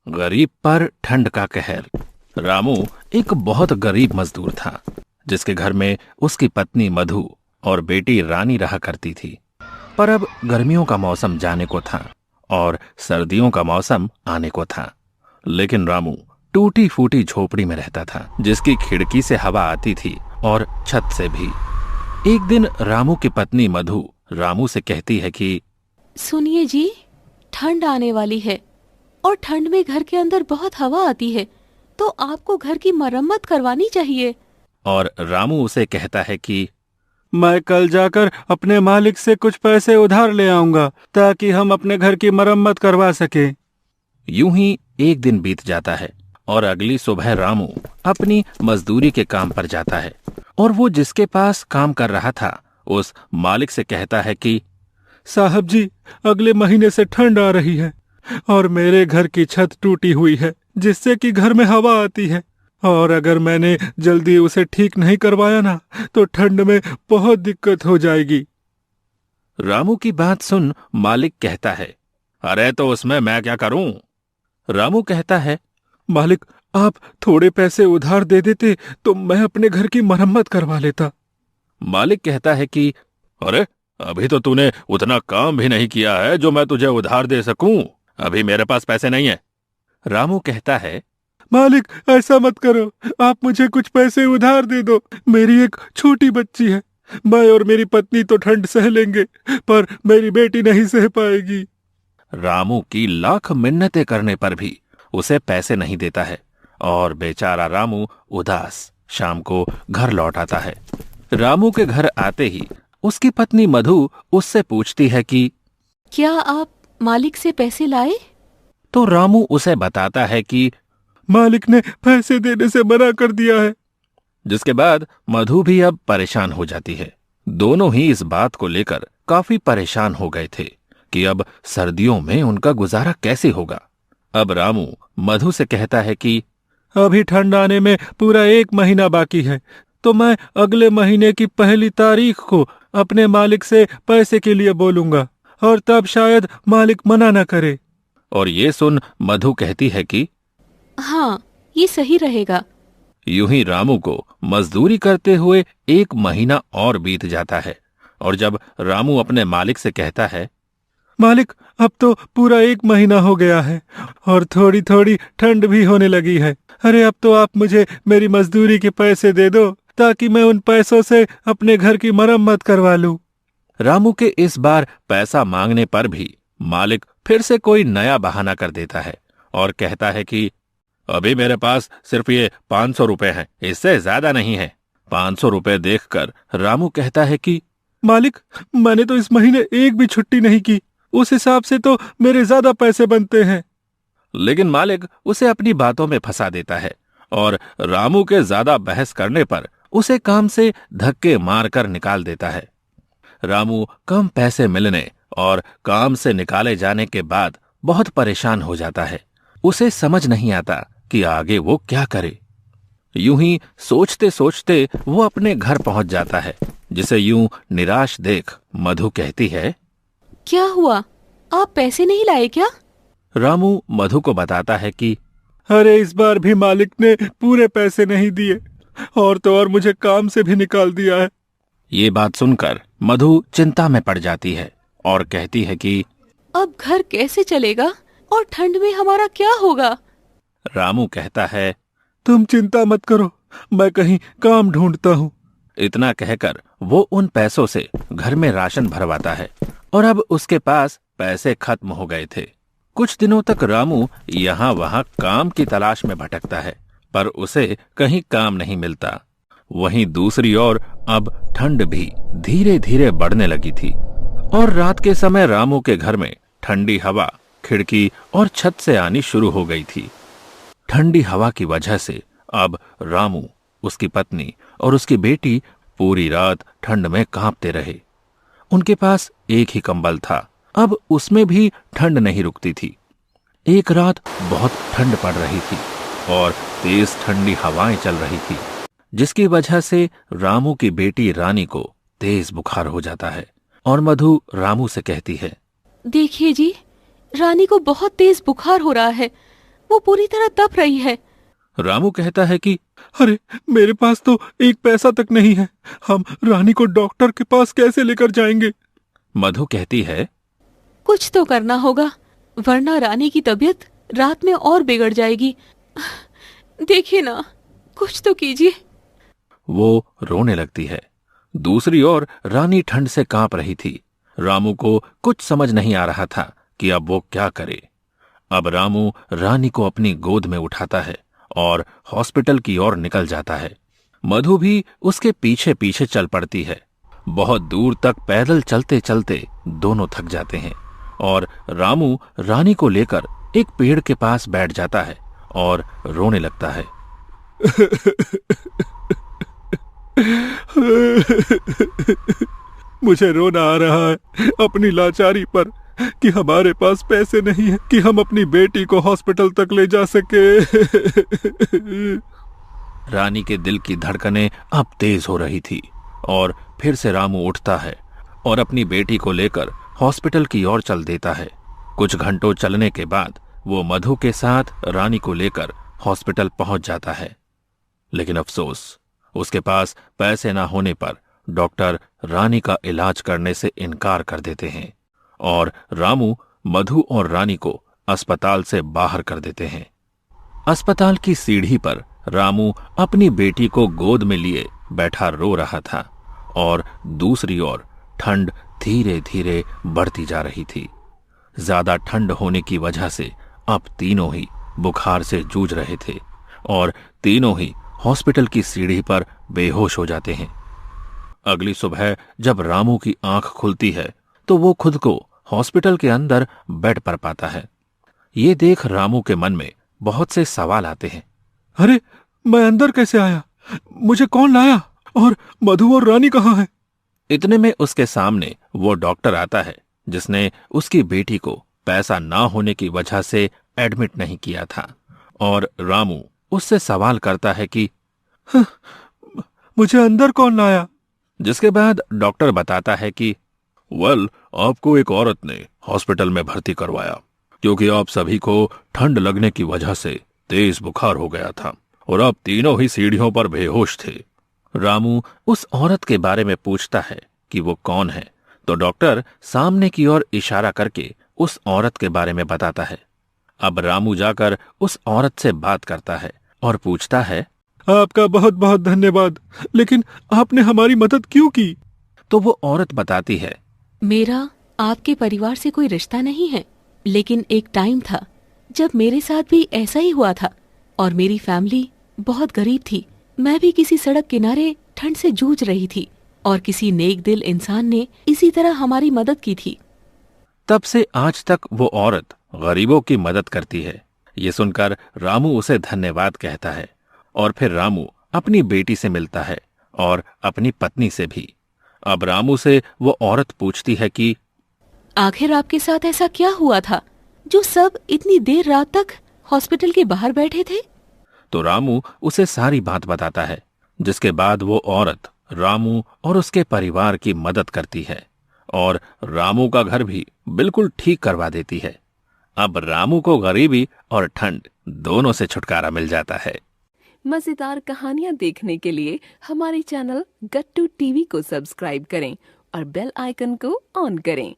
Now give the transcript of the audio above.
गरीब पर ठंड का कहर। रामू एक बहुत गरीब मजदूर था, जिसके घर में उसकी पत्नी मधु और बेटी रानी रहा करती थी। पर अब गर्मियों का मौसम जाने को था और सर्दियों का मौसम आने को था। लेकिन रामू टूटी फूटी झोपड़ी में रहता था, जिसकी खिड़की से हवा आती थी और छत से भी। एक दिन रामू की पत्नी मधु रामू से कहती है कि सुनिए जी, ठंड आने वाली है और ठंड में घर के अंदर बहुत हवा आती है, तो आपको घर की मरम्मत करवानी चाहिए। और रामू उसे कहता है कि मैं कल जाकर अपने मालिक से कुछ पैसे उधार ले आऊंगा, ताकि हम अपने घर की मरम्मत करवा सके। यूं ही एक दिन बीत जाता है और अगली सुबह रामू अपनी मजदूरी के काम पर जाता है और वो जिसके पास काम कर रहा था उस मालिक से कहता है कि साहब जी, अगले महीने से ठंड आ रही है और मेरे घर की छत टूटी हुई है, जिससे कि घर में हवा आती है, और अगर मैंने जल्दी उसे ठीक नहीं करवाया ना तो ठंड में बहुत दिक्कत हो जाएगी। रामू की बात सुन मालिक कहता है, अरे तो उसमें मैं क्या करूं? रामू कहता है, मालिक, आप थोड़े पैसे उधार दे देते तो मैं अपने घर की मरम्मत करवा लेता। मालिक कहता है कि अरे, अभी तो तूने उतना काम भी नहीं किया है जो मैं तुझे उधार दे सकूं। अभी मेरे पास पैसे नहीं है। रामू कहता है, मालिक, ऐसा मत करो, आप मुझे कुछ पैसे उधार दे दो। मेरी एक छोटी बच्ची है, मैं और मेरी पत्नी तो ठंड सह लेंगे, पर मेरी बेटी नहीं सह पाएगी। रामू की लाख मिन्नतें करने पर भी उसे पैसे नहीं देता है और बेचारा रामू उदास शाम को घर लौट आता है। रामू के घर आते ही उसकी पत्नी मधु उससे पूछती है कि क्या आप मालिक से पैसे लाए? तो रामू उसे बताता है कि मालिक ने पैसे देने से मना कर दिया है। जिसके बाद मधु भी अब परेशान हो जाती है। दोनों ही इस बात को लेकर काफी परेशान हो गए थे कि अब सर्दियों में उनका गुजारा कैसे होगा। अब रामू मधु से कहता है कि अभी ठंड आने में पूरा 1 महीना बाकी है, तो मैं अगले महीने की 1 तारीख को अपने मालिक से पैसे के लिए बोलूंगा और तब शायद मालिक मना न करे। और ये सुन मधु कहती है कि हाँ, ये सही रहेगा। यूं ही रामू को मजदूरी करते हुए 1 महीना और बीत जाता है और जब रामू अपने मालिक से कहता है, मालिक, अब तो पूरा 1 महीना हो गया है और थोड़ी थोड़ी ठंड भी होने लगी है। अरे अब तो आप मुझे मेरी मजदूरी के पैसे दे दो, ताकि मैं उन पैसों से अपने घर की मरम्मत करवा लूं। रामू के इस बार पैसा मांगने पर भी मालिक फिर से कोई नया बहाना कर देता है और कहता है कि अभी मेरे पास सिर्फ ये 500 रुपए हैं, इससे ज्यादा नहीं है। 500 रुपए देखकर रामू कहता है कि मालिक, मैंने तो इस महीने एक भी छुट्टी नहीं की, उस हिसाब से तो मेरे ज्यादा पैसे बनते हैं। लेकिन मालिक उसे अपनी बातों में फंसा देता है और रामू के ज्यादा बहस करने पर उसे काम से धक्के मारकर निकाल देता है। रामू कम पैसे मिलने और काम से निकाले जाने के बाद बहुत परेशान हो जाता है। उसे समझ नहीं आता कि आगे वो क्या करे। यूं ही सोचते सोचते वो अपने घर पहुंच जाता है, जिसे यूं निराश देख मधु कहती है, क्या हुआ, आप पैसे नहीं लाए क्या? रामू मधु को बताता है कि अरे, इस बार भी मालिक ने पूरे पैसे नहीं दिए और तो और मुझे काम से भी निकाल दिया है। ये बात सुनकर मधु चिंता में पड़ जाती है और कहती है कि अब घर कैसे चलेगा और ठंड में हमारा क्या होगा? रामू कहता है, तुम चिंता मत करो, मैं कहीं काम ढूंढता हूँ। इतना कहकर वो उन पैसों से घर में राशन भरवाता है और अब उसके पास पैसे खत्म हो गए थे। कुछ दिनों तक रामू यहाँ वहाँ काम की तलाश में भटकता है, पर उसे कहीं काम नहीं मिलता। वहीं दूसरी ओर अब ठंड भी धीरे धीरे बढ़ने लगी थी और रात के समय रामू के घर में ठंडी हवा खिड़की और छत से आनी शुरू हो गई थी। ठंडी हवा की वजह से अब रामू, उसकी पत्नी और उसकी बेटी पूरी रात ठंड में कांपते रहे। उनके पास एक ही कंबल था, अब उसमें भी ठंड नहीं रुकती थी। एक रात बहुत ठंड पड़ रही थी और तेज ठंडी हवाएं चल रही थी, जिसकी वजह से रामू की बेटी रानी को तेज बुखार हो जाता है और मधु रामू से कहती है, देखिए जी, रानी को बहुत तेज बुखार हो रहा है, वो पूरी तरह तप रही है। रामू कहता है कि अरे मेरे पास तो एक पैसा तक नहीं है, हम रानी को डॉक्टर के पास कैसे लेकर जाएंगे। मधु कहती है कुछ तो करना होगा, वरना रानी की तबीयत रात में और बिगड़ जाएगी। देखिए ना, कुछ तो कीजिए। वो रोने लगती है। दूसरी ओर रानी ठंड से कांप रही थी। रामू को कुछ समझ नहीं आ रहा था कि अब वो क्या करे। अब रामू रानी को अपनी गोद में उठाता है और हॉस्पिटल की ओर निकल जाता है। मधु भी उसके पीछे पीछे चल पड़ती है। बहुत दूर तक पैदल चलते चलते दोनों थक जाते हैं और रामू रानी को लेकर एक पेड़ के पास बैठ जाता है और रोने लगता है। मुझे रोना आ रहा है अपनी लाचारी पर कि हमारे पास पैसे नहीं है कि हम अपनी बेटी को हॉस्पिटल तक ले जा सके। रानी के दिल की धड़कनें अब तेज हो रही थी और फिर से रामू उठता है और अपनी बेटी को लेकर हॉस्पिटल की ओर चल देता है। कुछ घंटों चलने के बाद वो मधु के साथ रानी को लेकर हॉस्पिटल पहुंच जाता है। लेकिन अफसोस, उसके पास पैसे ना होने पर डॉक्टर रानी का इलाज करने से इनकार कर देते हैं और रामू, मधु और रानी को अस्पताल से बाहर कर देते हैं। अस्पताल की सीढ़ी पर रामू अपनी बेटी को गोद में लिए बैठा रो रहा था और दूसरी ओर ठंड धीरे धीरे बढ़ती जा रही थी। ज्यादा ठंड होने की वजह से अब तीनों ही बुखार से जूझ रहे थे और तीनों ही हॉस्पिटल की सीढ़ी पर बेहोश हो जाते हैं। अगली सुबह जब रामू की आंख खुलती है तो वो खुद को हॉस्पिटल के अंदर बेड पर पाता है। ये देख रामू के मन में बहुत से सवाल आते हैं। अरे मैं अंदर कैसे आया? मुझे कौन लाया? और मधु और रानी कहाँ हैं? इतने में उसके सामने वो डॉक्टर आता है जिसने उसकी बेटी को पैसा ना होने की वजह से एडमिट नहीं किया था और रामू उससे सवाल करता है कि मुझे अंदर कौन लाया? जिसके बाद डॉक्टर बताता है कि आपको एक औरत ने हॉस्पिटल में भर्ती करवाया क्योंकि आप सभी को ठंड लगने की वजह से तेज बुखार हो गया था और आप तीनों ही सीढ़ियों पर बेहोश थे। रामू उस औरत के बारे में पूछता है कि वो कौन है, तो डॉक्टर सामने की ओर इशारा करके उस औरत के बारे में बताता है। अब रामू जाकर उस औरत से बात करता है और पूछता है, आपका बहुत बहुत धन्यवाद, लेकिन आपने हमारी मदद क्यों की? तो वो औरत बताती है, मेरा आपके परिवार से कोई रिश्ता नहीं है, लेकिन एक टाइम था जब मेरे साथ भी ऐसा ही हुआ था और मेरी फैमिली बहुत गरीब थी। मैं भी किसी सड़क किनारे ठंड से जूझ रही थी और किसी नेक दिल इंसान ने इसी तरह हमारी मदद की थी। तब से आज तक वो औरत गरीबों की मदद करती है। ये सुनकर रामू उसे धन्यवाद कहता है और फिर रामू अपनी बेटी से मिलता है और अपनी पत्नी से भी। अब रामू से वो औरत पूछती है कि आखिर आपके साथ ऐसा क्या हुआ था जो सब इतनी देर रात तक हॉस्पिटल के बाहर बैठे थे? तो रामू उसे सारी बात बताता है, जिसके बाद वो औरत रामू और उसके परिवार की मदद करती है और रामू का घर भी बिल्कुल ठीक करवा देती है। अब रामू को गरीबी और ठंड दोनों से छुटकारा मिल जाता है। मजेदार कहानियाँ देखने के लिए हमारे चैनल गट्टू टीवी को सब्सक्राइब करें और बेल आइकन को ऑन करें।